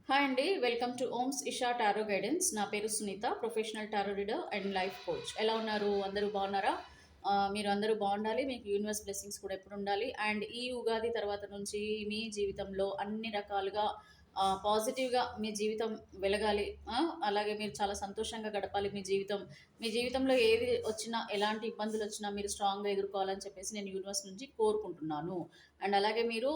Hi అండి, welcome to Oms Isha tarot guidance. నా పేరు Sunitha, professional tarot reader and life coach. ఎలా ఉన్నారు? అందరూ బాగున్నారా? మీరు అందరూ బాగుండాలి. మీకు యూనివర్స్ బ్లెస్సింగ్స్ కూడా ఎప్పుడు ఉండాలి. అండ్ ఈ ఉగాది తర్వాత నుంచి మీ జీవితంలో అన్ని రకాలుగా పాజిటివ్గా మీ జీవితం వెలగాలి. అలాగే మీరు చాలా సంతోషంగా గడపాలి మీ జీవితంలో ఏది వచ్చినా, ఎలాంటి ఇబ్బందులు వచ్చినా మీరు స్ట్రాంగ్గా ఎదుర్కోవాలని చెప్పేసి నేను యూనివర్స్ నుంచి కోరుకుంటున్నాను. అండ్ అలాగే మీరు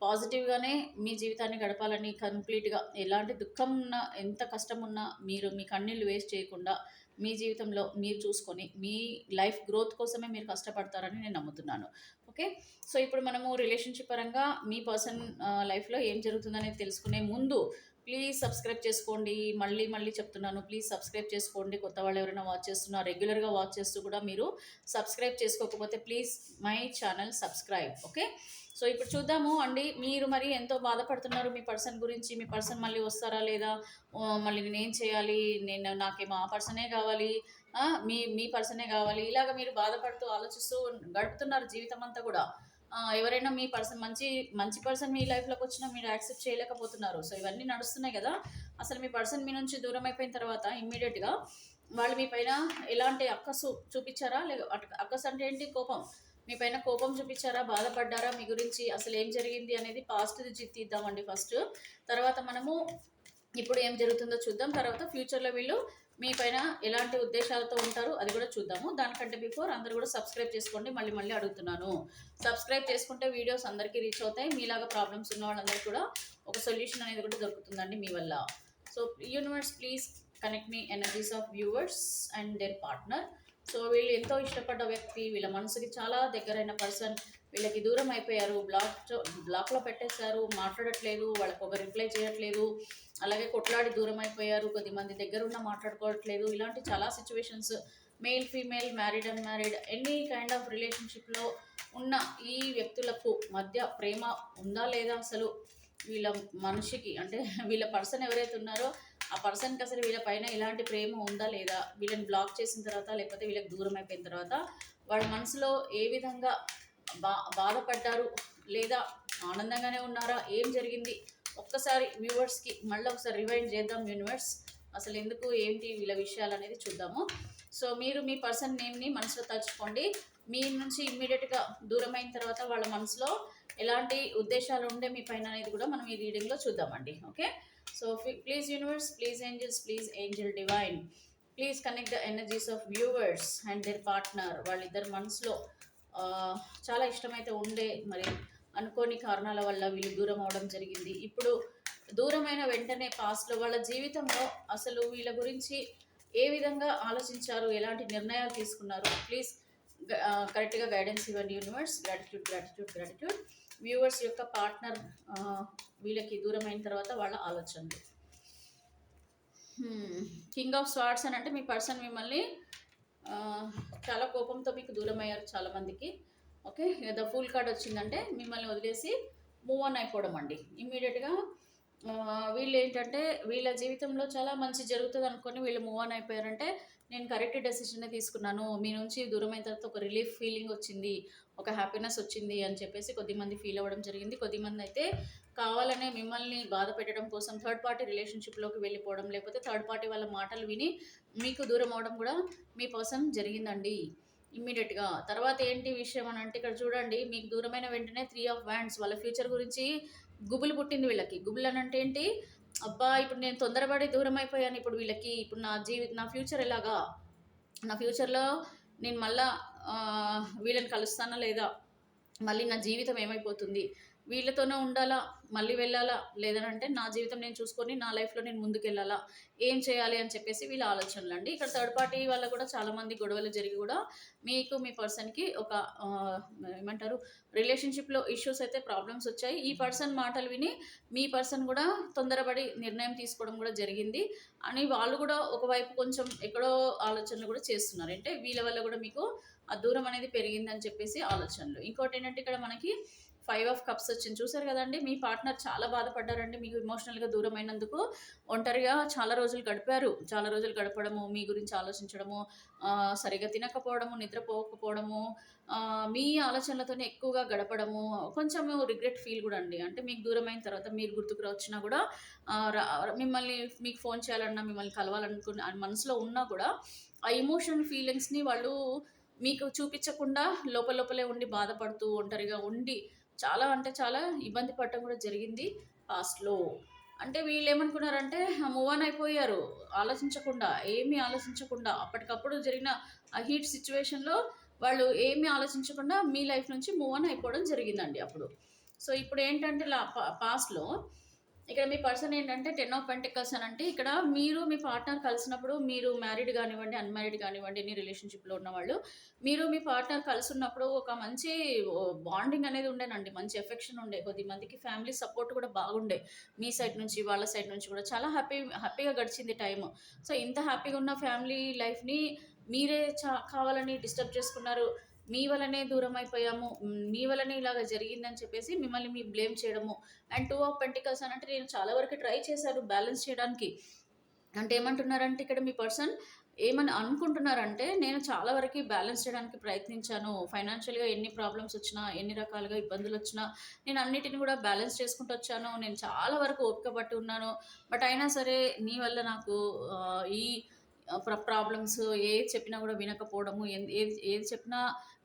పాజిటివ్గానే మీ జీవితాన్ని గడపాలని, కంప్లీట్గా ఎలాంటి దుఃఖం ఉన్నా, ఎంత కష్టం ఉన్నా మీరు మీ కన్నీళ్ళు వేస్ట్ చేయకుండా మీ జీవితంలో మీరు చూసుకొని మీ లైఫ్ గ్రోత్ కోసమే మీరు కష్టపడతారని నేను నమ్ముతున్నాను. ఓకే, సో ఇప్పుడు మనము రిలేషన్షిప్ పరంగా మీ పర్సన్ లైఫ్లో ఏం జరుగుతుందనేది తెలుసుకునే ముందు ప్లీజ్ సబ్స్క్రైబ్ చేసుకోండి. మళ్ళీ మళ్ళీ చెప్తున్నాను, ప్లీజ్ సబ్స్క్రైబ్ చేసుకోండి. కొత్త వాళ్ళు ఎవరైనా వాచ్ చేస్తున్నా, రెగ్యులర్గా వాచ్ చేస్తూ కూడా మీరు సబ్స్క్రైబ్ చేసుకోకపోతే please my channel subscribe. Okay, so ఇప్పుడు చూద్దాము అండి. మీరు మరి ఎంతో బాధపడుతున్నారు మీ పర్సన్ గురించి. మీ పర్సన్ మళ్ళీ వస్తారా లేదా, మళ్ళీ నేనేం చేయాలి, నాకేమో ఆ పర్సనే కావాలి, మీ మీ పర్సనే కావాలి, ఇలాగ మీరు బాధపడుతూ ఆలోచిస్తూ గడుపుతున్నారు జీవితం అంతా కూడా. ఎవరైనా మీ పర్సన్ మంచి మంచి పర్సన్ మీ లైఫ్లోకి వచ్చినా మీరు యాక్సెప్ట్ చేయలేకపోతున్నారు. సో ఇవన్నీ నడుస్తున్నాయి కదా. అసలు మీ పర్సన్ మీ నుంచి దూరం అయిపోయిన తర్వాత ఇమ్మీడియట్గా వాళ్ళు మీ పైన ఎలాంటి అక్కసు చూపించారా? లేదు, అక్కసు అంటే ఏంటి? కోపం. మీ పైన కోపం చూపించారా? బాధపడ్డారా? మీ గురించి అసలు ఏం జరిగింది అనేది పాస్ట్ది తీద్దామండి ఫస్ట్. తర్వాత మనము ఇప్పుడు ఏం జరుగుతుందో చూద్దాం. తర్వాత ఫ్యూచర్లో వీళ్ళు మీ పైన ఎలాంటి ఉద్దేశాలతో ఉంటారు అది కూడా చూద్దాము. దానికంటే బిఫోర్ అందరూ కూడా సబ్స్క్రైబ్ చేసుకోండి. మళ్ళీ మళ్ళీ అడుగుతున్నాను, సబ్స్క్రైబ్ చేసుకుంటే వీడియోస్ అందరికీ రీచ్ అవుతాయి. మీలాగా ప్రాబ్లమ్స్ ఉన్న వాళ్ళందరికీ కూడా ఒక సొల్యూషన్ అనేది కూడా దొరుకుతుందండి మీ వల్ల. సో యూనివర్స్ ప్లీజ్ కనెక్ట్ మీ energies of viewers and their partner. So వీళ్ళు ఎంతో ఇష్టపడ్డ వ్యక్తి, వీళ్ళ మనసుకి చాలా దగ్గరైన పర్సన్ వీళ్ళకి దూరం అయిపోయారు. బ్లాక్లో పెట్టేశారు, మాట్లాడట్లేదు, వాళ్ళకి ఒక రిప్లై చేయట్లేదు, అలాగే కొట్లాడి దూరం అయిపోయారు, కొద్దిమంది దగ్గర ఉన్న మాట్లాడుకోవట్లేదు. ఇలాంటి చాలా situations, male female, married unmarried, any kind of రిలేషన్షిప్లో ఉన్న ఈ వ్యక్తులకు మధ్య ప్రేమ ఉందా లేదా, అసలు వీళ్ళ మనిషికి అంటే వీళ్ళ పర్సన్ ఎవరైతే ఉన్నారో ఆ పర్సన్కి అసలు వీళ్ళ పైన ఎలాంటి ప్రేమ ఉందా లేదా, వీళ్ళని బ్లాక్ చేసిన తర్వాత లేకపోతే వీళ్ళకి దూరం అయిపోయిన తర్వాత వాళ్ళ మనసులో ఏ విధంగా బాధపడ్డారు, లేదా ఆనందంగానే ఉన్నారా, ఏం జరిగింది ఒక్కసారి వ్యూవర్స్కి మళ్ళీ ఒకసారి రివైండ్ చేద్దాం. యూనివర్స్ అసలు ఎందుకు ఏంటి వీళ్ళ విషయాలు అనేది చూద్దాము. సో మీరు మీ పర్సన్ నేమ్ని మనసులో తలుచుకోండి. మీ నుంచి ఇమ్మీడియట్గా దూరం అయిన తర్వాత వాళ్ళ మనసులో ఎలాంటి ఉద్దేశాలు ఉండే మీ పైన అనేది కూడా మనం ఈ రీడింగ్లో చూద్దామండి. Okay, so please universe, please angels, please angel divine, please connect the energies of viewers and their partner. వాళ్ళిద్దరు మనసులో చాలా ఇష్టమైతే ఉండే, మరి అనుకోని కారణాల వల్ల వీళ్ళు దూరం అవడం జరిగింది. ఇప్పుడు దూరమైన వెంటనే పాస్ట్లో వాళ్ళ జీవితంలో అసలు వీళ్ళ గురించి ఏ విధంగా ఆలోచించారు, ఎలాంటి నిర్ణయాలు తీసుకున్నారు, ప్లీజ్ కరెక్ట్గా గైడెన్స్ ఇవ్వండి universe. Gratitude gratitude gratitude. Viewers యొక్క పార్ట్నర్ వీళ్ళకి దూరమైన తర్వాత వాళ్ళ ఆలోచనలు. కింగ్ ఆఫ్ స్వార్డ్స్ అని అంటే మీ పర్సన్ మిమ్మల్ని చాలా కోపంతో మీకు దూరం అయ్యారు చాలామందికి. ఓకే, ద ఫుల్ కార్డ్ వచ్చిందంటే మిమ్మల్ని వదిలేసి మూవ్ ఆన్ అయిపోవడం అండి ఇమ్మీడియట్గా. వీళ్ళు ఏంటంటే వీళ్ళ జీవితంలో చాలా మంచి జరుగుతుంది అనుకొని వీళ్ళు మూవ్ ఆన్ అయిపోయారంటే నేను కరెక్ట్ డెసిషనే తీసుకున్నాను, మీ నుంచి దూరం అయిన తర్వాత ఒక రిలీఫ్ ఫీలింగ్ వచ్చింది, ఒక హ్యాపీనెస్ వచ్చింది అని చెప్పేసి కొద్దిమంది ఫీల్ అవ్వడం జరిగింది. కొద్దిమంది అయితే కావాలనే మిమ్మల్ని బాధ పెట్టడం కోసం థర్డ్ పార్టీ రిలేషన్షిప్లోకి వెళ్ళిపోవడం, లేకపోతే థర్డ్ పార్టీ వాళ్ళ మాటలు విని మీకు దూరం అవడం కూడా మీ పర్సన్ జరిగిందండి ఇమ్మీడియట్గా. తర్వాత ఏంటి విషయం అని అంటే ఇక్కడ చూడండి, మీకు దూరమైన వెంటనే 3 ఆఫ్ వ్యాండ్స్. వాళ్ళ ఫ్యూచర్ గురించి గుబులు పుట్టింది వీళ్ళకి. గుబులు అని అంటే ఏంటి? అబ్బా ఇప్పుడు నేను తొందరపడి దూరం అయిపోయాను, ఇప్పుడు వీళ్ళకి ఇప్పుడు నా ఫ్యూచర్ ఎలాగా, నా ఫ్యూచర్లో నేను మళ్ళా వీళ్ళని కలుస్తానా లేదా, మళ్ళీ నా జీవితం ఏమైపోతుంది, వీళ్ళతోనే ఉండాలా, మళ్ళీ వెళ్ళాలా, లేదనంటే నా జీవితం నేను చూసుకొని నా లైఫ్లో నేను ముందుకు వెళ్ళాలా, ఏం చేయాలి అని చెప్పేసి వీళ్ళ ఆలోచనలు అండి. ఇక్కడ థర్డ్ పార్టీ వల్ల కూడా చాలామంది గొడవలు జరిగి కూడా మీకు మీ పర్సన్కి ఒక ఏమంటారు రిలేషన్షిప్లో ఇష్యూస్ అయితే ప్రాబ్లమ్స్ వచ్చాయి. ఈ పర్సన్ మాటలు విని మీ పర్సన్ కూడా తొందరపడి నిర్ణయం తీసుకోవడం కూడా జరిగింది అని వాళ్ళు కూడా ఒకవైపు కొంచెం ఎక్కడో ఆలోచనలు కూడా చేస్తున్నారు. అంటే వీళ్ళ వల్ల కూడా మీకు ఆ దూరం అనేది పెరిగిందని చెప్పేసి ఆలోచనలు. ఇంకోటి ఏంటంటే ఇక్కడ మనకి 5 ఆఫ్ కప్స్ వచ్చింది. చూసారు కదండీ! మీ పార్ట్నర్ చాలా బాధపడ్డారండి మీకు ఎమోషనల్‌గా దూరమైనందుకు. ఒంటరిగా చాలా రోజులు గడిపారు. చాలా రోజులు గడపడము, మీ గురించి ఆలోచించడము, సరిగ్గా తినకపోవడము, నిద్రపోకపోవడము, మీ ఆలోచనలతోనే ఎక్కువగా గడపడము, కొంచెము రిగ్రెట్ ఫీల్ గూడా అండి. అంటే మీకు దూరమైన తర్వాత మీరు గుర్తుకు వచ్చినా గూడా ఆహ్, ర మిమ్మల్ని మీకు ఫోన్ చేయాలన్నా, మిమ్మల్ని కలవాలనుకున్న మనసులో ఉన్నా కూడా ఆ ఎమోషనల్ ఫీలింగ్స్‌ని వాళ్ళు మీకు చూపించకుండా లోపల లోపలే ఉండి బాధపడుతూ, ఒంటరిగా ఉండి చాలా అంటే చాలా ఇబ్బంది పడటం కూడా జరిగింది పాస్ట్‌లో. అంటే వీళ్ళేమనుకున్నారంటే మూవ్ ఆన్ అయిపోయారు. ఆలోచించకుండా, ఏమీ ఆలోచించకుండా అప్పటికప్పుడు జరిగిన ఆ హీట్ సిట్యుయేషన్‌లో వాళ్ళు ఏమీ ఆలోచించకుండా మీ లైఫ్ నుంచి మూవ్ ఆన్ అయిపోవడం జరిగిందండి అప్పుడు. సో, ఇప్పుడేంటంటే పాస్ట్‌లో ఇక్కడ మీ పర్సన్ ఏంటంటే 10 ఆఫ్ పెంటికల్స్ అనంటే ఇక్కడ మీరు మీ పార్ట్నర్ కలిసినప్పుడు మీరు మ్యారీడ్ గానివ్వండి, అన్‌మ్యారీడ్ గానివ్వండి, ఎనీ రిలేషన్‌షిప్‌లో ఉన్నవాళ్ళు, మీరు మీ పార్ట్నర్ కలిసున్నప్పుడు ఒక మంచి బాండింగ్ అనేది ఉండేనండి. మంచి ఎఫెక్షన్ ఉండే. కొద్దిమందికి ఫ్యామిలీ సపోర్ట్ కూడా బాగుండే. మీ సైడ్ నుంచి, వాళ్ళ సైడ్ నుంచి కూడా చాలా హ్యాపీగా గడిచింది టైము. సో, ఇంత హ్యాపీగా ఉన్న ఫ్యామిలీ లైఫ్‌ని మీరే కావాలని డిస్టర్బ్ చేసుకున్నారు. మీ వల్లనే దూరమైపోయాము. మీ వల్లనే ఇలాగ జరిగిందని చెప్పేసి మిమ్మల్ని మీరు బ్లేమ్ చేయడము. అండ్ 2 ఆఫ్ పెంటికల్స్ అనంటే నేను చాలా వరకు ట్రై చేశాను బ్యాలెన్స్ చేయడానికి. అంటే ఏమంటున్నారంటే ఇక్కడ మీ పర్సన్ ఏమని అనుకుంటున్నారంటే, నేను చాలా వరకి బ్యాలెన్స్ చేయడానికి ప్రయత్నించాను. ఫైనాన్షియల్‌గా ఎన్ని ప్రాబ్లమ్స్ వచ్చినా, ఎన్ని రకాలుగా ఇబ్బందులొచ్చినా, నేను అన్నిటిని కూడా బ్యాలెన్స్ చేసుకుంటూ వచ్చాను. నేను చాలా వరకు ఓపిక పట్టి ఉన్నాను. బట్ అయినా సరే నీ వల్ల నాకు ఈ ప్రాబ్లమ్స్ ఏది చెప్పినా కూడా వినకపోవడము, ఏది ఏది చెప్పినా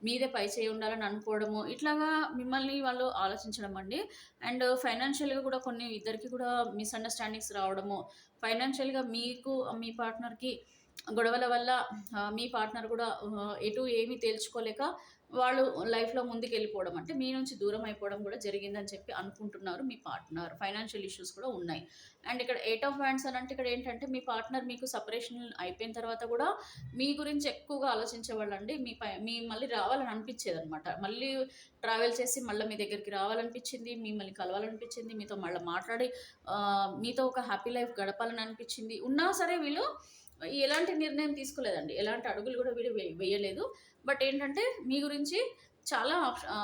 మీదే పై చేయి ఉండాలని అనుకోవడము, ఇట్లాగా మిమ్మల్ని వాళ్ళు ఆలోచించడం అండి. అండ్ ఫైనాన్షియల్‌గా కూడా కొన్ని ఇద్దరికి కూడా మిస్‌అండర్‌స్టాండింగ్స్ రావడము, ఫైనాన్షియల్‌గా మీకు మీ పార్ట్నర్‌కి గొడవల వల్ల మీ పార్ట్నర్ కూడా ఎటు ఏమీ తేల్చుకోలేక వాళ్ళు లైఫ్‌లో ముందుకెళ్ళిపోవడం. అంటే మీ నుంచి దూరం అయిపోవడం కూడా జరిగిందని చెప్పి అనుకుంటున్నారు మీ పార్ట్నర్. ఫైనాన్షియల్ ఇష్యూస్ కూడా ఉన్నాయి. అండ్ ఇక్కడ 8 ఆఫ్ హ్యాండ్స్ అనంటే ఇక్కడ ఏంటంటే మీ పార్ట్నర్ మీకు సెపరేషన్ అయిపోయిన తర్వాత కూడా మీ గురించి ఎక్కువగా ఆలోచించేవాళ్ళండి. మీ మళ్ళీ రావాలని అనిపించేదనమాట. మళ్ళీ ట్రావెల్ చేసి మళ్ళీ మీ దగ్గరికి రావాలనిపించింది. మిమ్మల్ని కలవాలనిపించింది. మీతో మళ్ళీ మాట్లాడి మీతో ఒక హ్యాపీ లైఫ్ గడపాలని అనిపించింది. ఉన్నా సరే వీళ్ళు ఎలాంటి నిర్ణయం తీసుకోలేదండి. ఎలాంటి అడుగులు కూడా వీడు వేయలేదు. బట్ ఏంటంటే మీ గురించి చాలా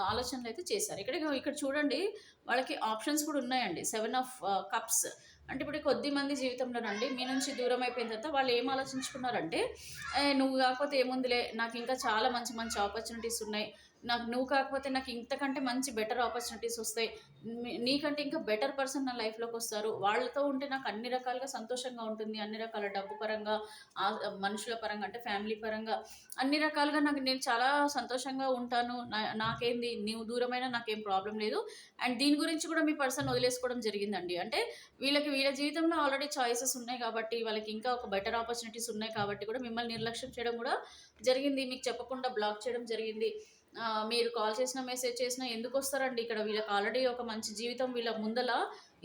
ఆలోచనలైతే చేశారు. ఇక్కడ చూడండి వాళ్ళకి ఆప్షన్స్ కూడా ఉన్నాయండి. 7 ఆఫ్ కప్స్ అంటే ఇప్పుడు కొద్ది మంది జీవితంలోనండి మీ నుంచి దూరం అయిపోయిన తర్వాత వాళ్ళు ఏం ఆలోచించుకున్నారంటే, నువ్వు కాకపోతే ఏముందిలే, నాకు ఇంకా చాలా మంచి మంచి ఆపర్చునిటీస్ ఉన్నాయి. నువ్వు కాకపోతే నాకు ఇంతకంటే మంచి బెటర్ ఆపర్చునిటీస్ వస్తాయి. నీకంటే ఇంకా బెటర్ పర్సన్ నా లైఫ్‌లోకి వస్తారు. వాళ్ళతో ఉంటే నాకు అన్ని రకాలుగా సంతోషంగా ఉంటుంది. అన్ని రకాల డబ్బు పరంగా, మనుషుల పరంగా అంటే ఫ్యామిలీ పరంగా అన్ని రకాలుగా నేను చాలా సంతోషంగా ఉంటాను. నాకేంది నువ్వు దూరమైనా నాకేం ప్రాబ్లమ్ లేదు. అండ్ దీని గురించి కూడా మీ పర్సన్ వదిలేసుకోవడం జరిగిందండి. అంటే వీళ్ళ జీవితంలో ఆల్రెడీ చాయిసెస్ ఉన్నాయి కాబట్టి, వాళ్ళకి ఇంకా ఒక బెటర్ ఆపర్చునిటీస్ ఉన్నాయి కాబట్టి కూడా మిమ్మల్ని నిర్లక్ష్యం చేయడం కూడా జరిగింది. మీకు చెప్పకుండా బ్లాక్ చేయడం జరిగింది. మీరు కాల్ చేసినా, మెసేజ్ చేసినా ఎందుకొస్తారండి ఇక్కడ? వీళ్ళకి ఆల్రెడీ ఒక మంచి జీవితం వీళ్ళ ముందల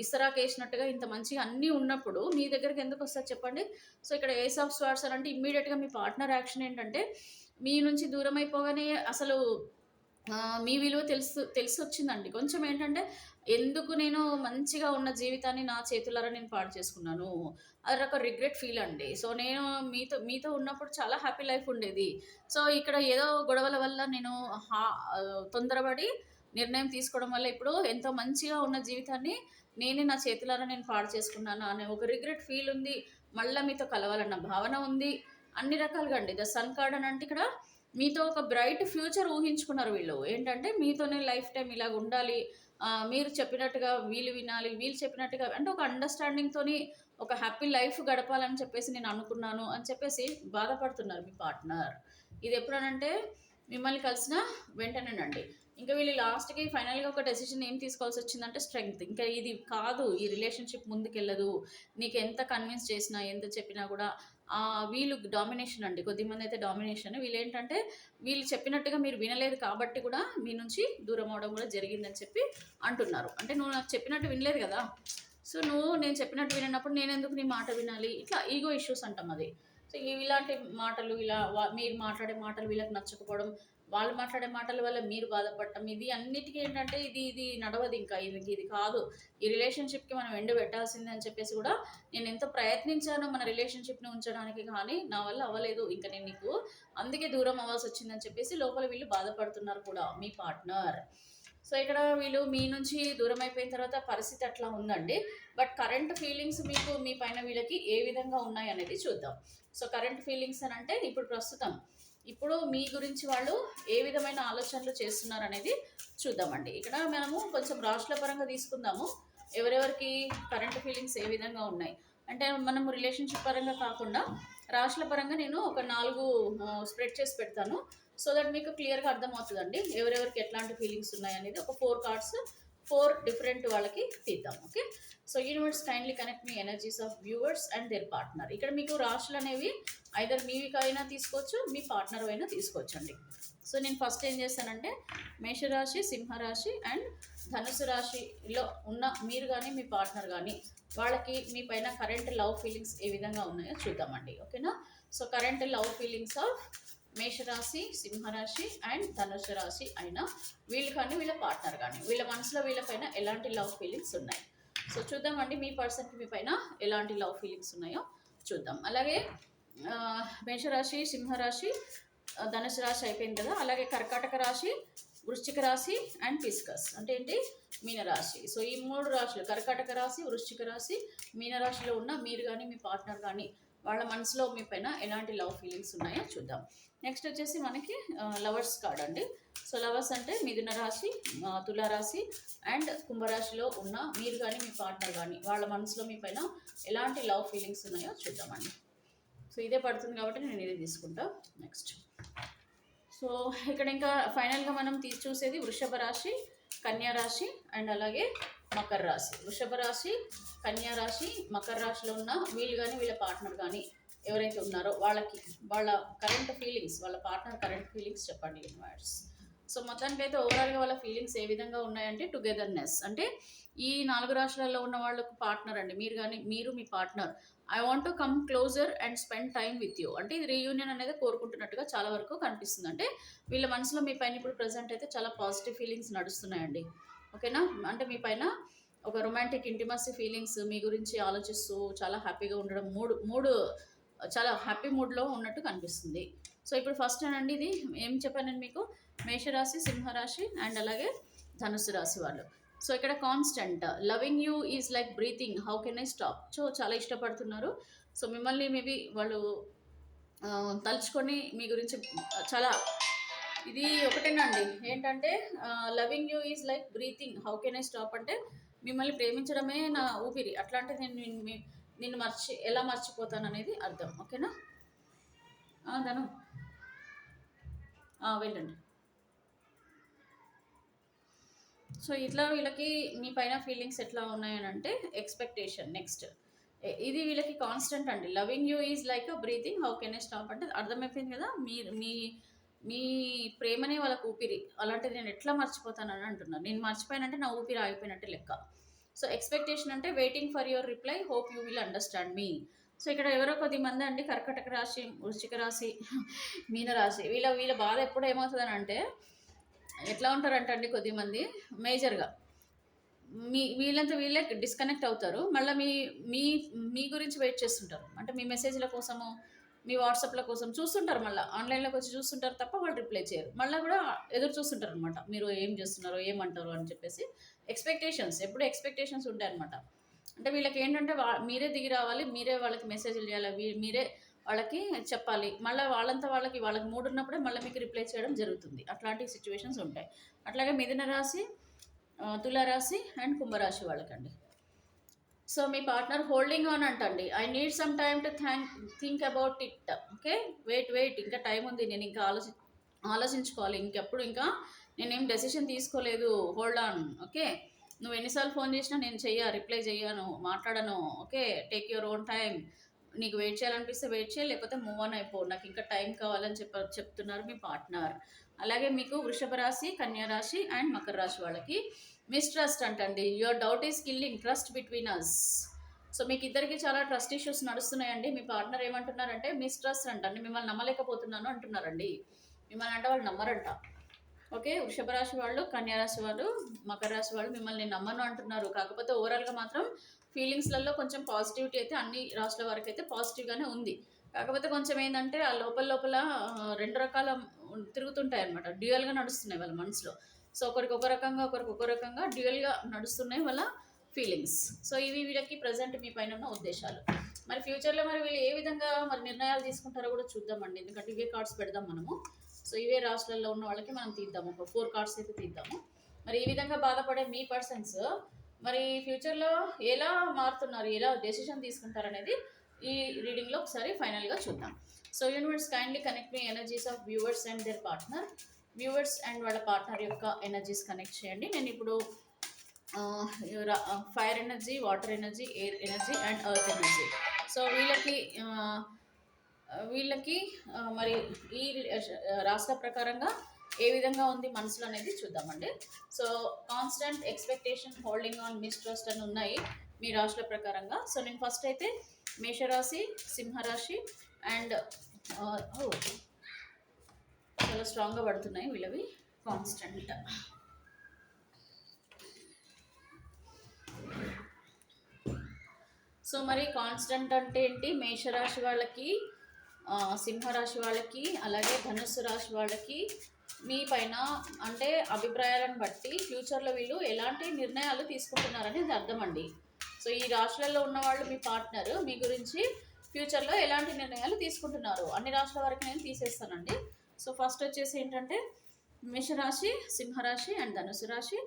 ఇస్తరాకేసినట్టుగా ఇంత మంచిగా అన్నీ ఉన్నప్పుడు మీ దగ్గరికి ఎందుకొస్తారు చెప్పండి? సో, ఇక్కడ ఏస్ ఆఫ్ స్వార్డ్స్ అనంటే ఇమ్మీడియేట్‌గా మీ పార్ట్నర్ యాక్షన్ ఏంటంటే, మీ నుంచి దూరమైపోగానే అసలు మీ విలువ తెలిసొచ్చిందండి. కొంచెం ఏంటంటే, ఎందుకు నేను మంచిగా ఉన్న జీవితాన్ని నా చేతులారా నేను పాడు చేసుకున్నాను. అదొక రిగ్రెట్ ఫీల్ అండి. సో, నేను మీతో ఉన్నప్పుడు చాలా హ్యాపీ లైఫ్ ఉండేది. సో, ఇక్కడ ఏదో గొడవల వల్ల నేను తొందరపడి నిర్ణయం తీసుకోవడం వల్ల ఇప్పుడు ఎంతో మంచిగా ఉన్న జీవితాన్ని నా చేతులారా నేను పాడు చేసుకున్నాను అనే ఒక రిగ్రెట్ ఫీల్ ఉంది. మళ్ళా మీతో కలవాలన్న భావన ఉంది. అన్ని రకాలుగా అండి. ద సన్ కార్డ్ అనంటే ఇక్కడ మీతో ఒక బ్రైట్ ఫ్యూచర్ ఊహించుకున్నారు వీళ్ళు. ఏంటంటే మీతోనే లైఫ్ టైమ్ ఇలాగ ఉండాలి. మీరు చెప్పినట్టుగా వీళ్ళు వినాలి. వీళ్ళు చెప్పినట్టుగా అంటే ఒక అండర్‌స్టాండింగ్‌తోని ఒక హ్యాపీ లైఫ్ గడపాలని చెప్పేసి నేను అనుకున్నాను అని చెప్పేసి బాధపడుతున్నారు మీ పార్ట్నర్. ఇది ఎప్పుడనంటే మిమ్మల్ని కలిసిన వెంటనేనండి. ఇంకా వీళ్ళు లాస్ట్‌కి ఫైనల్‌గా ఒక డెసిషన్ ఏం తీసుకోవాల్సొచ్చిందంటే స్ట్రెంగ్త్. ఇంకా ఇది కాదు, ఈ రిలేషన్‌షిప్ ముందుకెళ్ళదు. నీకెంత కన్విన్స్ చేసినా, ఎంత చెప్పినా గూడా వీళ్ళు డామినేషన్ అండి. కొద్దిమందయితే డామినేషన్. వీళ్ళేంటంటే వీళ్ళు చెప్పినట్టుగా మీరు వినలేదు కాబట్టి కూడా మీ నుంచి దూరం అవ్వడం కూడా జరిగిందని చెప్పి అంటున్నారు. అంటే నువ్వు నాకు చెప్పినట్టు వినలేదు గదా! సో, నేను చెప్పినట్టు విననప్పుడు నేనెందుకు నీ మాట వినాలి? ఇట్లా ఈగో ఇష్యూస్ అంటాం అది. సో, ఇలాంటి మాటలు ఇలా మీరు మాట్లాడే మాటలు వీళ్ళకి నచ్చకపోవడం, వాళ్ళు మాట్లాడే మాటల వల్ల మీరు బాధపడటం, ఇది అన్నిటికి ఏంటంటే ఇది నడవదింకా. ఇది కాదు. ఈ రిలేషన్‌షిప్‌కి మనం ఎండ్ పెట్టాల్సిందే అని చెప్పేసి కూడా నేనెంతో ప్రయత్నించాను మన రిలేషన్‌షిప్‌ని ఉంచడానికి, కానీ నా వల్ల అవ్వలేదు. ఇంక నేను నీకు అందుకే దూరం అవ్వాల్సొచ్చిందని చెప్పేసి లోపల వీళ్ళు బాధపడుతున్నారు కూడా మీ పార్ట్నర్. సో ఇక్కడ వీళ్ళు మీ నుంచి దూరం అయిపోయిన తర్వాత పరిస్థితి అట్లా ఉందండి. బట్ కరెంట్ ఫీలింగ్స్ మీకు మీ పైన వీళ్ళకి ఏ విధంగా ఉన్నాయి అనేది చూద్దాం. సో కరెంట్ ఫీలింగ్స్ అని అంటే ఇప్పుడు ప్రస్తుతం ఇప్పుడు మీ గురించి వాళ్ళు ఏ విధమైన ఆలోచనలు చేస్తున్నారు అనేది చూద్దామండి. ఇక్కడ మనము కొంచెం రాశుల పరంగా తీసుకుందాము. ఎవరెవరికి కరెంట్ ఫీలింగ్స్ ఏ విధంగా ఉన్నాయి అంటే మనము రిలేషన్షిప్ పరంగా కాకుండా రాశుల పరంగా నేను ఒక 4 స్ప్రెడ్ చేసి పెడతాను. సో దట్ మీకు క్లియర్గా అర్థమవుతుందండి ఎవరెవరికి ఎట్లాంటి ఫీలింగ్స్ ఉన్నాయి అనేది. ఒక 4 కార్డ్స్ 4 డిఫరెంట్ వాళ్ళకి తీద్దాం. Okay, so universe kindly connect మీ energies of viewers and their partner. ఇక్కడ మీకు రాశులు అనేవి ఐదర్ మీవికైనా తీసుకోవచ్చు, మీ పార్ట్నర్ అయినా తీసుకోవచ్చండి. సో నేను ఫస్ట్ ఏం చేస్తానంటే మేషరాశి, సింహరాశి అండ్ ధనుసు రాశిలో ఉన్న మీరు కానీ మీ పార్ట్నర్ కానీ వాళ్ళకి మీ పైన కరెంట్ లవ్ ఫీలింగ్స్ ఏ విధంగా ఉన్నాయో చూద్దామండి. ఓకేనా, so current love feelings of మేషరాశి, సింహరాశి అండ్ ధనుసు రాశి అయినా వీళ్ళు కానీ వీళ్ళ పార్ట్నర్ కానీ వీళ్ళ మనసులో వీళ్ళపైన ఎలాంటి లవ్ ఫీలింగ్స్ ఉన్నాయి. సో చూద్దామండి మీ పర్సన్కి మీ పైన ఎలాంటి లవ్ ఫీలింగ్స్ ఉన్నాయో చూద్దాం. అలాగే మేషరాశి, సింహరాశి, ధనుసు రాశి అయిపోయింది కదా. అలాగే కర్కాటక రాశి, వృశ్చిక రాశి అండ్ పిస్కస్ అంటే ఏంటి మీనరాశి. సో ఈ 3 రాశులు కర్కాటక రాశి, వృశ్చిక రాశి, మీనరాశిలో ఉన్న మీరు కానీ మీ పార్ట్నర్ కానీ వాళ్ళ మనసులో మీ పైన ఎలాంటి లవ్ ఫీలింగ్స్ ఉన్నాయో చూద్దాం. నెక్స్ట్ వచ్చేసి మనకి లవర్స్ కార్డ్ అండి. సో లవర్స్ అంటే మిథున రాశి, తులారాశి అండ్ కుంభరాశిలో ఉన్న మీరు కానీ మీ పార్ట్నర్ కానీ వాళ్ళ మనసులో మీ పైన ఎలాంటి లవ్ ఫీలింగ్స్ ఉన్నాయో చూద్దామండి. సో ఇదే పడుతుంది కాబట్టి నేను ఇదే తీసుకుంటా. నెక్స్ట్ సో ఇక్కడ ఇంకా ఫైనల్గా మనం చూసేది వృషభ రాశి, కన్యా రాశి అండ్ అలాగే మకర రాశి. వృషభ రాశి, కన్యా రాశి, మకర రాశిలో ఉన్న వీళ్ళు కానీ వీళ్ళ పార్ట్నర్ కానీ ఎవరైతే ఉన్నారో వాళ్ళకి వాళ్ళ కరెంట్ ఫీలింగ్స్, వాళ్ళ పార్ట్నర్ కరెంట్ ఫీలింగ్స్ చెప్పండి యూనివర్స్. సో మొత్తానికి అయితే ఓవరాల్గా వాళ్ళ ఫీలింగ్స్ ఏ విధంగా ఉన్నాయంటే టుగెదర్నెస్ అంటే ఈ 4 రాష్ట్రాల్లో ఉన్న వాళ్ళకు పార్ట్నర్ అండి. మీరు కానీ మీరు మీ partner I want to come closer and spend time with you అంటే ఇది రీయూనియన్ అనేది కోరుకుంటున్నట్టుగా చాలా వరకు కనిపిస్తుంది. అంటే వీళ్ళ మనసులో మీ పైన ఇప్పుడు ప్రజెంట్ అయితే చాలా పాజిటివ్ ఫీలింగ్స్ నడుస్తున్నాయండి. ఓకేనా, అంటే మీ పైన ఒక రొమాంటిక్ ఇంటిమసీ ఫీలింగ్స్ మీ గురించి ఆలోచిస్తూ చాలా హ్యాపీగా ఉండడం, మూడు చాలా హ్యాపీ మూడ్లో ఉన్నట్టు కనిపిస్తుంది. సో ఇప్పుడు ఫస్ట్ అండి ఇది ఏం చెప్పానండి మీకు మేషరాశి, సింహరాశి అండ్ అలాగే ధనుసు రాశి వాళ్ళు. సో ఇక్కడ constant loving you is like breathing how can I stop. So చాలా ఇష్టపడుతున్నారు. సో మిమ్మల్ని మేబీ వాళ్ళు తలుచుకొని మీ గురించి చాలా ఇది ఒకటేనండి ఏంటంటే loving you is like breathing how can I stop అంటే మిమ్మల్ని ప్రేమించడమే నా ఊపిరి. అట్లాంటిది నేను నిన్ను ఎలా మర్చిపోతాను అనేది అర్థం. ఓకేనా ధను వెళ్ళండి. సో ఇట్లా వీళ్ళకి మీ పైన ఫీలింగ్స్ ఎట్లా ఉన్నాయని అంటే ఎక్స్పెక్టేషన్. నెక్స్ట్ ఇది వీళ్ళకి కాన్స్టెంట్ అండి. Loving you is like a breathing how can I stop అంటే అర్థమైపోయింది కదా. మీ మీ ప్రేమనే వాళ్ళకు ఊపిరి. అలాంటిది నేను ఎట్లా మర్చిపోతానని అంటున్నాను. నేను మర్చిపోయానంటే నా ఊపిరి ఆగిపోయినట్టే లెక్క. సో ఎక్స్పెక్టేషన్ అంటే waiting for your reply hope you will understand me. So ఇక్కడ ఎవరో కొద్దిమంది అండి కర్కాటక రాశి, వృశ్చిక రాశి, మీనరాశి వీళ్ళ బాధ ఎప్పుడు ఏమవుతుందని అంటే ఎట్లా ఉంటారంటే అండి కొద్దిమంది మేజర్గా వీళ్ళంతా వీళ్ళే డిస్కనెక్ట్ అవుతారు. మళ్ళీ మీ మీ గురించి వెయిట్ చేస్తుంటారు. అంటే మీ మెసేజ్ల కోసము, మీ వాట్సాప్ల కోసం చూస్తుంటారు. మళ్ళీ ఆన్లైన్లోకి వచ్చి చూస్తుంటారు తప్ప వాళ్ళు రిప్లై చేయరు. మళ్ళీ కూడా ఎదురు చూస్తుంటారు అనమాట, మీరు ఏం చేస్తున్నారో ఏమంటారో అని చెప్పేసి. ఎక్స్పెక్టేషన్స్ ఎప్పుడు ఎక్స్పెక్టేషన్స్ ఉంటాయి అనమాట. అంటే వీళ్ళకి ఏంటంటే మీరే దిగి రావాలి, మీరే వాళ్ళకి మెసేజ్లు చేయాలి, మీరే వాళ్ళకి చెప్పాలి. మళ్ళీ వాళ్ళకి మూడు ఉన్నప్పుడే మళ్ళీ మీకు రిప్లై చేయడం జరుగుతుంది. అట్లాంటి సిచ్యువేషన్స్ ఉంటాయి. అట్లాగే మిథున రాశి, తులారాశి అండ్ కుంభరాశి వాళ్ళకండి. సో మీ పార్ట్నర్ హోల్డింగ్ ఆన్ అంటండి. I need some time to think about it. Okay, wait ఇంకా టైం ఉంది, నేను ఇంకా ఆలోచించుకోవాలి. ఇంకా నేనేం డెసిషన్ తీసుకోలేదు, హోల్డ్ ఆన్. ఓకే, నువ్వు ఎన్నిసార్లు ఫోన్ చేసినా నేను రిప్లై చెయ్యను, మాట్లాడను. Okay, take your own time. నీకు వెయిట్ చేయాలనిపిస్తే వెయిట్ చేయాలి, లేకపోతే మూవ్ ఆన్ అయిపో, నాకు ఇంకా టైం కావాలని చెప్తున్నారు మీ పార్ట్నర్. అలాగే మీకు వృషభ రాశి, కన్యా రాశి అండ్ మకర రాశి వాళ్ళకి మిస్ట్రస్ట్ అంటండి. Your doubt is killing trust between us. So మీకు ఇద్దరికి చాలా ట్రస్ట్ ఇష్యూస్ నడుస్తున్నాయండి. మీ పార్ట్నర్ ఏమంటున్నారంటే మిస్ట్రస్ట్ అంటండి, మిమ్మల్ని నమ్మలేకపోతున్నాను అంటున్నారండి. మిమ్మల్ని అంటే వాళ్ళు నమ్మరంట. ఓకే, వృషభ రాశి వాళ్ళు, కన్యా రాశి వాళ్ళు, మకర రాశి వాళ్ళు మిమ్మల్ని నమ్మను అంటున్నారు. కాకపోతే ఓవరాల్గా మాత్రం ఫీలింగ్స్లలో కొంచెం పాజిటివిటీ అయితే అన్ని రాశుల వరకు అయితే పాజిటివ్గానే ఉంది. కాకపోతే కొంచెం ఏంటంటే ఆ లోపల 2 రకాల తిరుగుతుంటాయి అనమాట, డ్యూయల్గా నడుస్తున్నాయి వాళ్ళ మనసులో. సో ఒకరికి ఒక రకంగా ఒకరికి ఒక రకంగా డ్యూయల్గా నడుస్తున్నాయి వాళ్ళ ఫీలింగ్స్. సో ఇవి వీళ్ళకి ప్రజెంట్ మీ పైన ఉన్న ఉద్దేశాలు. మరి ఫ్యూచర్లో మరి వీళ్ళు ఏ విధంగా మరి నిర్ణయాలు తీసుకుంటారో కూడా చూద్దామండి. ఎందుకంటే ఇవే కార్డ్స్ పెడదాం మనము. సో ఇవే రాష్ట్రాల్లో ఉన్న వాళ్ళకి మనం తీద్దాము, ఒక 4 కార్డ్స్ అయితే తీద్దాము. మరి ఈ విధంగా బాధపడే మీ పర్సన్స్ మరి ఫ్యూచర్లో ఎలా మారుతున్నారు, ఎలా డెసిషన్ తీసుకుంటారు అనేది ఈ రీడింగ్లో ఒకసారి ఫైనల్గా చూద్దాం. సో యూనివర్స్ కైండ్లీ కనెక్ట్ మీ energies of viewers and their partner. Viewers and వాళ్ళ పార్ట్నర్ యొక్క ఎనర్జీస్ కనెక్ట్ చేయండి. నేను ఇప్పుడు fire energy, water energy, air energy and earth energy. So వీళ్ళకి మరి ఈ రాష్ట్ర ప్రకారంగా ఏ విధంగా ఉంది మనసులో అనేది చూద్దామండి. So constant expectation, holding on, mistrust అని ఉన్నాయి మీ రాశుల ప్రకారంగా. సో నేను ఫస్ట్ అయితే మేషరాశి, సింహరాశి అండ్ చాలా స్ట్రాంగ్గా పడుతున్నాయి వీళ్ళవి కాన్స్టెంట్. సో మరి కాన్స్టెంట్ అంటే ఏంటి? మేషరాశి వాళ్ళకి, సింహరాశి వాళ్ళకి, అలాగే ధనుస్సు రాశి వాళ్ళకి మీ పైన అంటే అభిప్రాయాలను బట్టి ఫ్యూచర్లో వీళ్ళు ఎలాంటి నిర్ణయాలు తీసుకుంటున్నారనేది అర్థం అండి. సో ఈ రాశులలో ఉన్నవాళ్ళు మీ పార్ట్నర్ మీ గురించి ఫ్యూచర్లో ఎలాంటి నిర్ణయాలు తీసుకుంటున్నారు అన్ని రాశుల వరకు నేను తీసేస్తానండి. సో ఫస్ట్ వచ్చేసి ఏంటంటే మేషరాశి, సింహరాశి అండ్ ధనుసు రాశి.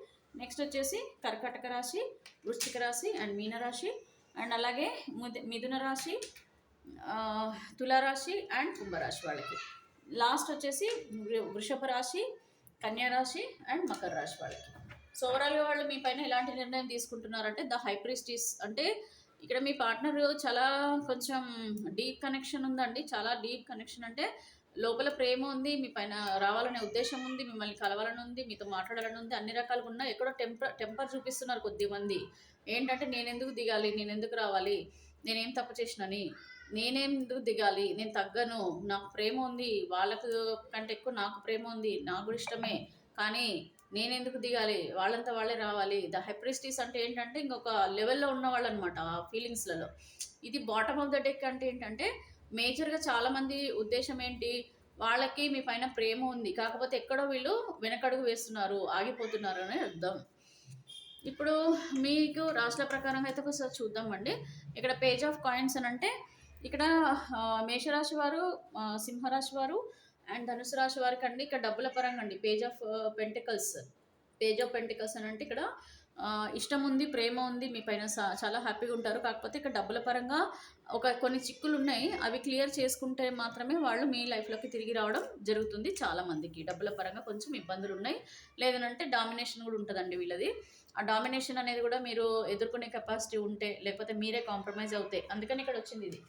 నెక్స్ట్ వచ్చేసి కర్కాటక రాశి, వృశ్చిక రాశి అండ్ మీనరాశి అండ్ అలాగే మిథున రాశి, తులారాశి అండ్ కుంభరాశి వాళ్ళకి. లాస్ట్ వచ్చేసి వృషభ రాశి, కన్యా రాశి అండ్ మకర రాశి వాళ్ళకి. సో ఓవరాల్గా వాళ్ళు మీ పైన ఎలాంటి నిర్ణయం తీసుకుంటున్నారంటే ద హై ప్రీస్టిస్ అంటే ఇక్కడ మీ పార్ట్నర్ చాలా కొంచెం డీప్ కనెక్షన్ ఉందండి. చాలా డీప్ కనెక్షన్ అంటే లోపల ప్రేమ ఉంది, మీ పైన రావాలనే ఉద్దేశం ఉంది, మిమ్మల్ని కలవాలని ఉంది, మీతో మాట్లాడాలని ఉంది, అన్ని రకాలుగా ఉన్నా ఎక్కడో టెంపర్ చూపిస్తున్నారు కొద్దిమంది. ఏంటంటే నేనెందుకు దిగాలి, నేనెందుకు రావాలి, నేనేం తప్పు చేసినని, నేనెందుకు దిగాలి, నేను తగ్గను, నాకు ప్రేమ ఉంది, వాళ్ళకు కంటే ఎక్కువ నాకు ప్రేమ ఉంది, నాకు కూడా ఇష్టమే, కానీ నేనెందుకు దిగాలి, వాళ్ళంతా వాళ్ళే రావాలి. ద హెప్రిస్టిస్ అంటే ఏంటంటే ఇంకొక లెవెల్లో ఉన్నవాళ్ళు అనమాట ఆ ఫీలింగ్స్లలో. ఇది బాటమ్ ఆఫ్ ద డెక్ అంటే ఏంటంటే మేజర్గా చాలామంది ఉద్దేశం ఏంటి, వాళ్ళకి మీ పైన ప్రేమ ఉంది, కాకపోతే ఎక్కడో వీళ్ళు వెనకడుగు వేస్తున్నారు, ఆగిపోతున్నారు అని అర్థం. ఇప్పుడు మీకు రాశుల ప్రకారం అయితే ఒకసారి చూద్దామండి. ఇక్కడ పేజ్ ఆఫ్ కాయిన్స్ అని అంటే ఇక్కడ మేషరాశి వారు, సింహరాశి వారు అండ్ ధనుసు రాశి వారికి అండి ఇక్కడ డబ్బుల పరంగా అండి page of pentacles. Page of pentacles అని అంటే ఇక్కడ ఇష్టం ఉంది, ప్రేమ ఉంది, మీ పైన చాలా హ్యాపీగా ఉంటారు. కాకపోతే ఇక్కడ డబ్బుల పరంగా కొన్ని చిక్కులు ఉన్నాయి, అవి క్లియర్ చేసుకుంటే మాత్రమే వాళ్ళు మీ లైఫ్లోకి తిరిగి రావడం జరుగుతుంది. చాలామందికి డబ్బుల పరంగా కొంచెం ఇబ్బందులు ఉన్నాయి, లేదనంటే డామినేషన్ కూడా ఉంటుందండి వీళ్ళది. ఆ డామినేషన్ అనేది కూడా మీరు ఎదుర్కొనే కెపాసిటీ ఉంటే, లేకపోతే మీరే కాంప్రమైజ్ అవుతాయి. అందుకని ఇక్కడ వచ్చింది ఇది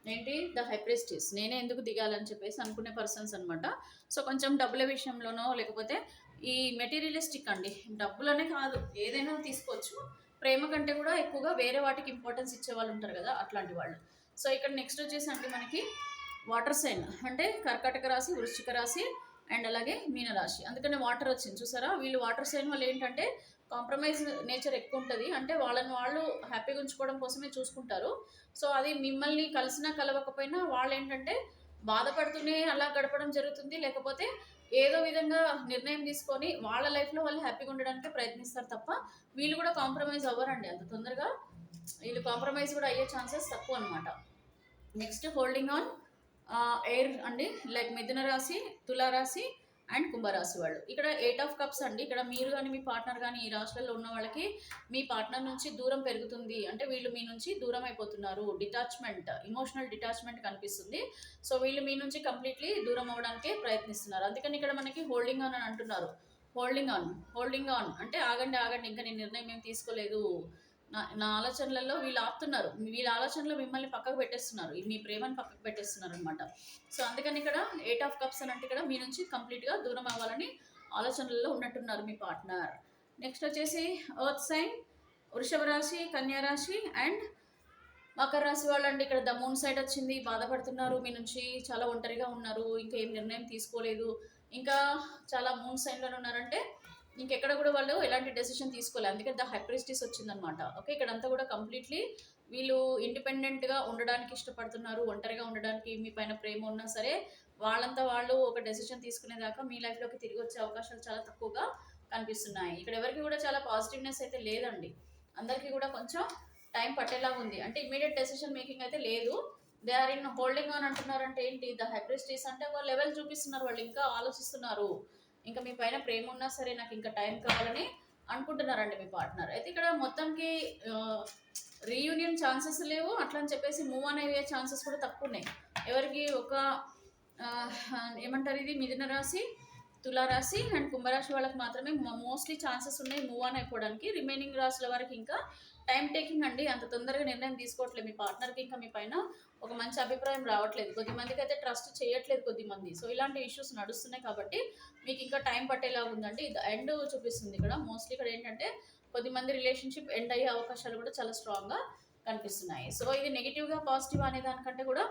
ఏంటి, ద హైప్రెస్టిస్, నేనే ఎందుకు దిగాలని చెప్పేసి అనుకునే పర్సన్స్ అనమాట. సో కొంచెం డబ్బుల విషయంలోనో లేకపోతే ఈ మెటీరియలిస్టిక్ అండి, డబ్బులనే కాదు ఏదైనా తీసుకోవచ్చు, ప్రేమ కంటే కూడా ఎక్కువగా వేరే వాటికి ఇంపార్టెన్స్ ఇచ్చే వాళ్ళు ఉంటారు కదా, అట్లాంటి వాళ్ళు. సో ఇక్కడ నెక్స్ట్ వచ్చేసి అండి మనకి వాటర్ సైన్ అంటే కర్కాటక రాశి, వృశ్చిక రాశి అండ్ అలాగే మీనరాశి. అందుకని వాటర్ వచ్చింది చూసారా. వీళ్ళు వాటర్ సైన్ వాళ్ళు ఏంటంటే కాంప్రమైజ్ నేచర్ ఎక్కువ ఉంటుంది, అంటే వాళ్ళని వాళ్ళు హ్యాపీగా ఉంచుకోవడం కోసమే చూసుకుంటారు. సో అది మిమ్మల్ని కలిసినా కలవకపోయినా వాళ్ళు ఏంటంటే బాధపడుతూనే అలా గడపడం జరుగుతుంది, లేకపోతే ఏదో విధంగా నిర్ణయం తీసుకొని వాళ్ళ లైఫ్లో వాళ్ళు హ్యాపీగా ఉండడానికి ప్రయత్నిస్తారు తప్ప వీళ్ళు కూడా కాంప్రమైజ్ అవ్వరండి అంత తొందరగా. వీళ్ళు కాంప్రమైజ్ కూడా అయ్యే ఛాన్సెస్ తక్కువ అనమాట. నెక్స్ట్ హోల్డింగ్ ఆన్ ఎయిర్ అండి, లైక్ మిథున రాశి, తులారాశి అండ్ కుంభరాశి వాళ్ళు. ఇక్కడ 8 ఆఫ్ కప్స్ అండి. ఇక్కడ మీరు కానీ మీ పార్ట్నర్ కానీ ఈ రాశులలో ఉన్న వాళ్ళకి మీ పార్ట్నర్ నుంచి దూరం పెరుగుతుంది, అంటే వీళ్ళు మీ నుంచి దూరం అయిపోతున్నారు. డిటాచ్మెంట్, ఇమోషనల్ డిటాచ్మెంట్ కనిపిస్తుంది. సో వీళ్ళు మీ నుంచి కంప్లీట్లీ దూరం అవ్వడానికే ప్రయత్నిస్తున్నారు. అందుకని ఇక్కడ మనకి హోల్డింగ్ ఆన్ అని అంటున్నారు. హోల్డింగ్ ఆన్ అంటే ఆగండి ఆగండి, ఇంకా నేను నిర్ణయం ఏం తీసుకోలేదు, నా ఆలోచనలలో వీళ్ళు ఆపుతున్నారు, వీళ్ళ ఆలోచనలో మిమ్మల్ని పక్కకు పెట్టేస్తున్నారు, మీ ప్రేమను పక్కకు పెట్టేస్తున్నారు అనమాట. సో అందుకని ఇక్కడ 8 ఆఫ్ కప్స్ అని అంటే ఇక్కడ మీ నుంచి కంప్లీట్గా దూరం అవ్వాలని ఆలోచనలలో ఉన్నట్టున్నారు మీ పార్ట్నర్. నెక్స్ట్ వచ్చేసి ఎర్త్ సైన్, వృషభ రాశి, కన్యా రాశి అండ్ మకర రాశి వాళ్ళండి. ఇక్కడ ద మూన్ సైడ్ వచ్చింది, బాధపడుతున్నారు, మీ నుంచి చాలా ఒంటరిగా ఉన్నారు, ఇంకా ఏం నిర్ణయం తీసుకోలేదు, ఇంకా చాలా మూన్ సైన్లోనే ఉన్నారంటే ఇంకెక్కడ కూడా వాళ్ళు ఎలాంటి డెసిషన్ తీసుకోలేదు. అందుకే ద హైప్రిస్టిస్ వచ్చిందనమాట. ఓకే, ఇక్కడంతా కూడా కంప్లీట్లీ వీళ్ళు ఇండిపెండెంట్గా ఉండడానికి ఇష్టపడుతున్నారు, ఒంటరిగా ఉండడానికి. మీ పైన ప్రేమ ఉన్నా సరే వాళ్ళంతా వాళ్ళు ఒక డెసిషన్ తీసుకునేదాకా మీ లైఫ్లోకి తిరిగి వచ్చే అవకాశాలు చాలా తక్కువగా కనిపిస్తున్నాయి. ఇక్కడ ఎవరికి కూడా చాలా పాజిటివ్నెస్ అయితే లేదండి. అందరికీ కూడా కొంచెం టైం పట్టేలాగా ఉంది. అంటే ఇమీడియట్ డెసిషన్ మేకింగ్ అయితే లేదు. దే ఆర్ ఇన్ హోల్డింగ్ అని అంటున్నారంటే ఏంటి, ద హైప్రిస్టీస్ అంటే ఒక లెవెల్ చూపిస్తున్నారు, వాళ్ళు ఇంకా ఆలోచిస్తున్నారు. ఇంకా మీ పైన ప్రేమ ఉన్నా సరే నాకు ఇంకా టైం కావాలని అనుకుంటున్నారండి మీ పార్ట్నర్. అయితే ఇక్కడ మొత్తంకి రీయూనియన్ ఛాన్సెస్ లేవు, అట్లా అని చెప్పేసి మూవ్ ఆన్ అయ్యే ఛాన్సెస్ కూడా తక్కువ ఉన్నాయి. ఎవరికి ఒక ఏమంటారు, ఇది మిథున రాశి, తులారాశి అండ్ కుంభరాశి వాళ్ళకి మాత్రమే మోస్ట్లీ ఛాన్సెస్ ఉన్నాయి మూవ్ ఆన్ అయిపోవడానికి. రిమైనింగ్ రాశుల వరకు ఇంకా టైం టేకింగ్ అండి. అంత తొందరగా నిర్ణయం తీసుకోవట్లేదు. మీ పార్ట్నర్కి ఇంకా మీ పైన ఒక మంచి అభిప్రాయం రావట్లేదు. కొద్దిమందికి అయితే ట్రస్ట్ చేయట్లేదు కొద్దిమంది. సో ఇలాంటి ఇష్యూస్ నడుస్తున్నాయి కాబట్టి మీకు ఇంకా టైం పట్టేలాగా ఉందండి. ఇది ఎండ్ చూపిస్తుంది ఇక్కడ. మోస్ట్లీ ఇక్కడ ఏంటంటే కొద్దిమంది రిలేషన్షిప్ ఎండ్ అయ్యే అవకాశాలు కూడా చాలా స్ట్రాంగ్గా కనిపిస్తున్నాయి. సో ఇది నెగిటివ్గా పాజిటివ్ అనే దానికంటే కూడా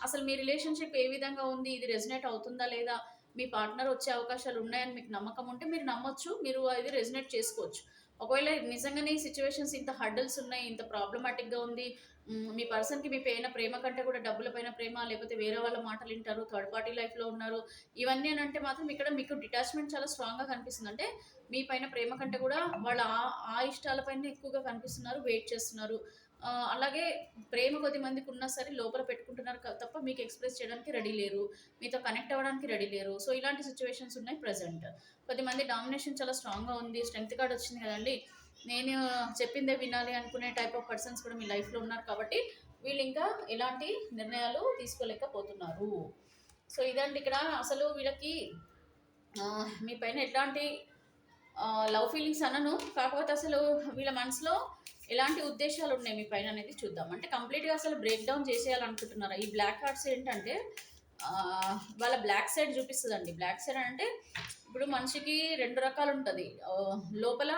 అసలు మీ రిలేషన్షిప్ ఏ విధంగా ఉంది, ఇది రెజనేట్ అవుతుందా లేదా, మీ పార్ట్నర్ వచ్చే అవకాశాలు ఉన్నాయని మీకు నమ్మకం ఉంటే మీరు నమ్మొచ్చు, మీరు అది రెజనేట్ చేసుకోవచ్చు. ఒకవేళ నిజంగానే ఈ సిచ్యువేషన్స్ ఇంత హర్డల్స్ ఉన్నాయి, ఇంత ప్రాబ్లమాటిక్గా ఉంది, మీ పర్సన్కి మీ పైన ప్రేమ కంటే కూడా డబ్బుల పైన ప్రేమ, లేకపోతే వేరే వాళ్ళ మాటలు వింటారు, థర్డ్ పార్టీ లైఫ్లో ఉన్నారు, ఇవన్నీ అని అంటే మాత్రం ఇక్కడ మీకు డిటాచ్మెంట్ చాలా స్ట్రాంగ్గా కనిపిస్తుంది. అంటే మీ పైన ప్రేమ కంటే కూడా వాళ్ళ ఆ ఇష్టాలపైన ఎక్కువగా కనిపిస్తున్నారు, వెయిట్ చేస్తున్నారు. అలాగే ప్రేమ కొద్ది మందికి ఉన్నా సరే లోపల పెట్టుకుంటున్నారు తప్ప మీకు ఎక్స్ప్రెస్ చేయడానికి రెడీ లేరు, మీతో కనెక్ట్ అవ్వడానికి రెడీ లేరు. సో ఇలాంటి సిచ్యువేషన్స్ ఉన్నాయి ప్రజెంట్. కొద్దిమంది డామినేషన్ చాలా స్ట్రాంగ్గా ఉంది. స్ట్రెంగ్త్ కార్డ్ వచ్చింది కదండి, నేను చెప్పిందే వినాలి అనుకునే టైప్ ఆఫ్ పర్సన్స్ కూడా మీ లైఫ్లో ఉన్నారు కాబట్టి వీళ్ళు ఇంకా ఎలాంటి నిర్ణయాలు తీసుకోలేకపోతున్నారు. సో ఇదండి ఇక్కడ అసలు వీళ్ళకి మీ పైన ఎట్లాంటి లవ్ ఫీలింగ్స్ అనను, కాకపోతే అసలు వీళ్ళ మనసులో ఎలాంటి ఉద్దేశాలు ఉన్నాయి మీ పైన అనేది చూద్దాం. అంటే కంప్లీట్గా అసలు బ్రేక్ డౌన్ చేసేయాలనుకుంటున్నారా? ఈ బ్లాక్ కార్డ్స్ ఏంటంటే వాళ్ళ బ్లాక్ సైడ్ చూపిస్తుందండి. బ్లాక్ సైడ్ అంటే ఇప్పుడు మనిషికి రెండు రకాలు ఉంటుంది, లోపల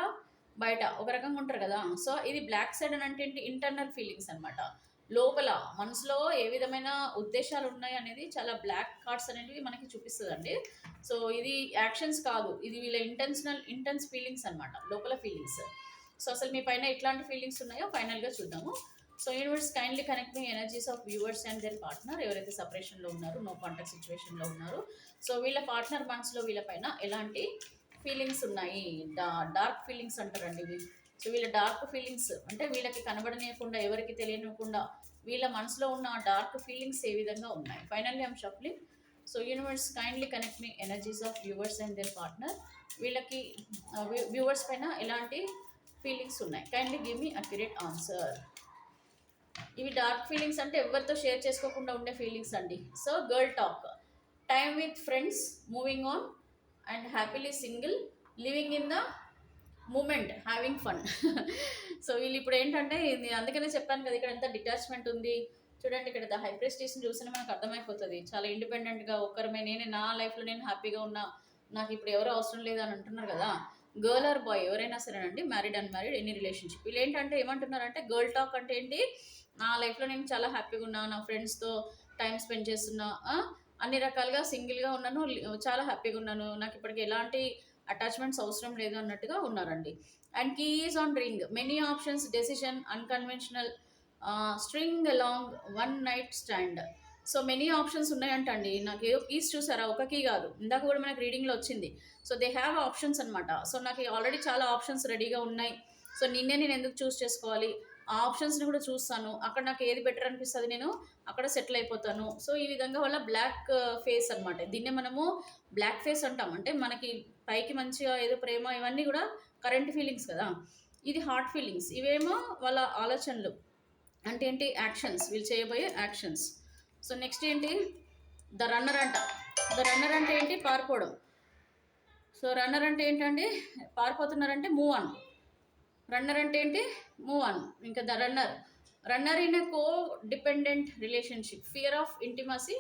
బయట ఒక రకంగా ఉంటారు కదా. సో ఇది బ్లాక్ సైడ్ అని అంటే ఏంటి, ఇంటర్నల్ ఫీలింగ్స్ అనమాట. లోపల మనసులో ఏ విధమైన ఉద్దేశాలు ఉన్నాయి అనేది చాలా బ్లాక్ కార్డ్స్ అనేవి మనకి చూపిస్తుందండి. సో ఇది యాక్షన్స్ కాదు, ఇది వీళ్ళ ఇంటెన్స్ ఫీలింగ్స్ అనమాట, లోపల ఫీలింగ్స్. సో అసలు మీ పైన ఎట్లాంటి ఫీలింగ్స్ ఉన్నాయో ఫైనల్గా చూద్దాము. సో యూనివర్స్ కైండ్లీ కనెక్ట్ మీ energies of viewers and their partner. ఎవరైతే సపరేషన్లో ఉన్నారో, నో కాంటాక్ట్ సిచ్యువేషన్లో ఉన్నారు, సో వీళ్ళ పార్ట్నర్ మనసులో వీళ్ళ పైన ఎలాంటి ఫీలింగ్స్ ఉన్నాయి, డార్క్ ఫీలింగ్స్ అంటారండి ఇవి. సో వీళ్ళ డార్క్ ఫీలింగ్స్ అంటే వీళ్ళకి కనబడనీయకుండా, ఎవరికి తెలియనివ్వకుండా వీళ్ళ మనసులో ఉన్న ఆ డార్క్ ఫీలింగ్స్ ఏ విధంగా ఉన్నాయి. Finally I'm shuffling. So universe kindly connect మీ energies of viewers and their partner. వీళ్ళకి వ్యూవర్స్ పైన ఎలాంటి ఫీలింగ్స్ ఉన్నాయి, kindly give me accurate answer. ఇవి డార్క్ ఫీలింగ్స్ అంటే ఎవరితో షేర్ చేసుకోకుండా ఉండే ఫీలింగ్స్ అండి. So girl talk, time with friends, moving on and happily single, living in the moment, having fun. So వీళ్ళు ఇప్పుడు ఏంటంటే, అందుకనే చెప్పాను కదా ఇక్కడ ఎంత డిటాచ్మెంట్ ఉంది. చూడండి ఇక్కడ ద హైప్రిస్టీస్ని చూసినా మనకు అర్థమైపోతుంది. చాలా ఇండిపెండెంట్గా ఒక్కరమే, నేనే నా లైఫ్లో నేను హ్యాపీగా ఉన్నా, నాకు ఇప్పుడు ఎవరు అవసరం లేదు అని అంటున్నారు కదా. గర్ల్ ఆర్ బాయ్ ఎవరైనా సరేనండి, మ్యారీడ్ అన్మ్యారీడ్ ఎనీ రిలేషన్షిప్, వీళ్ళు ఏంటంటే ఏమంటున్నారంటే గర్ల్ టాక్ అంటే ఏంటి, నా లైఫ్లో నేను చాలా హ్యాపీగా ఉన్నా, నా ఫ్రెండ్స్తో టైం స్పెండ్ చేస్తున్నా, అన్ని రకాలుగా సింగిల్గా ఉన్నాను, చాలా హ్యాపీగా ఉన్నాను, నాకు ఇప్పటికి ఎలాంటి అటాచ్మెంట్స్ అవసరం లేదు అన్నట్టుగా ఉన్నారండి. And key is on ring, many options, decision, unconventional, string along, one night stand. So many options ఉన్నాయంటండి. నాకు ఏదో కీస్ చూసారా, ఒక కీ కాదు, ఇందాక కూడా మనకు రీడింగ్లో వచ్చింది. సో దే హ్యావ్ ఆప్షన్స్ అనమాట. సో నాకు ఆల్రెడీ చాలా ఆప్షన్స్ రెడీగా ఉన్నాయి, సో నేను ఎందుకు చూస్ చేసుకోవాలి, ఆ ఆప్షన్స్ని కూడా చూస్తాను, అక్కడ నాకు ఏది బెటర్ అనిపిస్తుంది నేను అక్కడ సెటిల్ అయిపోతాను. సో ఈ విధంగా వల్ల బ్లాక్ ఫేస్ అనమాట, దీన్నే మనము బ్లాక్ ఫేస్ అంటాం. అంటే మనకి పైకి మంచిగా ఏదో ప్రేమ ఇవన్నీ కూడా కరెంట్ ఫీలింగ్స్ కదా, ఇది హార్ట్ ఫీలింగ్స్, ఇవేమో వాళ్ళ ఆలోచనలు. అంటే ఏంటి, యాక్షన్స్, వీళ్ళు చేయబోయే యాక్షన్స్. సో నెక్స్ట్ ఏంటి, ద రన్నర్ అంట. ద రన్నర్ అంటే ఏంటి, పారిపోవడం. సో రన్నర్ అంటే ఏంటండి, పారిపోతున్నారంటే మూవ్ ఆన్. రన్నర్ అంటే ఏంటి, మూవ్ ఆన్. ఇంకా the runner in a co dependent relationship, fear of intimacy,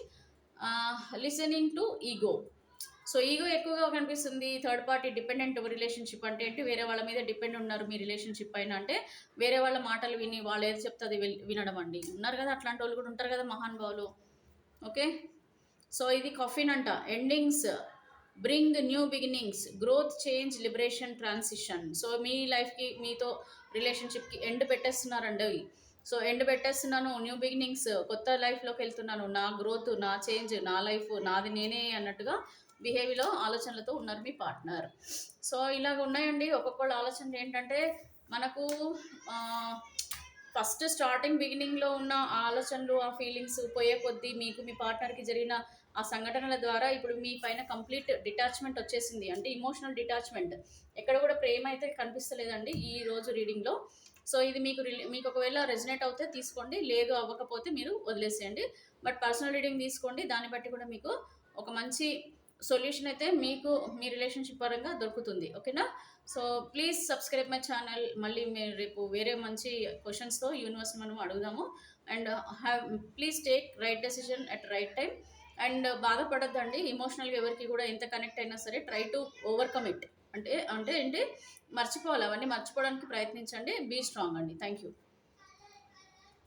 listening to ego. So ego ఎక్కువగా కనిపిస్తుంది. థర్డ్ పార్టీ డిపెండెంట్ రిలేషన్షిప్ అంటే ఏంటి, వేరే వాళ్ళ మీద డిపెండ్ ఉన్నారు మీ రిలేషన్షిప్ పైన, అంటే వేరే వాళ్ళ మాటలు విని వాళ్ళు ఏది చెప్తే అది వినడం అండి. ఉన్నారు కదా అట్లాంటి వాళ్ళు కూడా ఉంటారు కదా మహానుభావులు. ఓకే, సో ఇది కఫిన్ అంట. Endings bring new beginnings, growth, change, liberation, transition. So మీ లైఫ్కి, మీతో రిలేషన్షిప్కి ఎండ్ పెట్టేస్తున్నారండి. సో ఎండ్ పెట్టేస్తున్నాను, న్యూ బిగినింగ్స్, కొత్త లైఫ్లోకి వెళ్తున్నాను, నా గ్రోత్, నా చేంజ్, నా లైఫ్ నాది నేనే అన్నట్టుగా బిహేవియర్లో ఆలోచనలతో ఉన్నారు మీ పార్ట్నర్. సో ఇలాగ ఉన్నాయండి ఒక్కొక్కళ్ళ ఆలోచనలు ఏంటంటే మనకు ఫస్ట్ స్టార్టింగ్ బిగినింగ్లో ఉన్న ఆ ఆలోచనలు ఆ ఫీలింగ్స్ పోయే కొద్దీ మీకు మీ పార్ట్నర్కి జరిగిన ఆ సంఘటనల ద్వారా ఇప్పుడు మీ పైన కంప్లీట్ డిటాచ్మెంట్ వచ్చేసింది, అంటే ఇమోషనల్ డిటాచ్మెంట్. ఎక్కడ కూడా ప్రేమ అయితే కనిపిస్తలేదండి ఈ రోజు రీడింగ్లో. సో ఇది మీకు ఒకవేళ రెజనేట్ అవుతే తీసుకోండి, లేదు అవ్వకపోతే మీరు వదిలేసేయండి. బట్ పర్సనల్ రీడింగ్ తీసుకోండి, దాన్ని బట్టి కూడా మీకు ఒక మంచి సొల్యూషన్ అయితే మీకు మీ రిలేషన్షిప్ పరంగా దొరుకుతుంది. ఓకేనా? So please subscribe my channel. మళ్ళీ మీరు రేపు వేరే మంచి క్వశ్చన్స్తో యూనివర్స్ మనం అడుగుదాము. And please take right decision at right time. And బాధపడద్దండి, ఎమోషనల్గా ఎవరికి కూడా ఎంత కనెక్ట్ అయినా సరే ట్రై టు ఓవర్కమ్ ఇట్. అంటే అంటే ఏంటి, మర్చిపోవాలి, అవన్నీ మర్చిపోవడానికి ప్రయత్నించండి. బీ స్ట్రాంగ్ అండి. Thank you.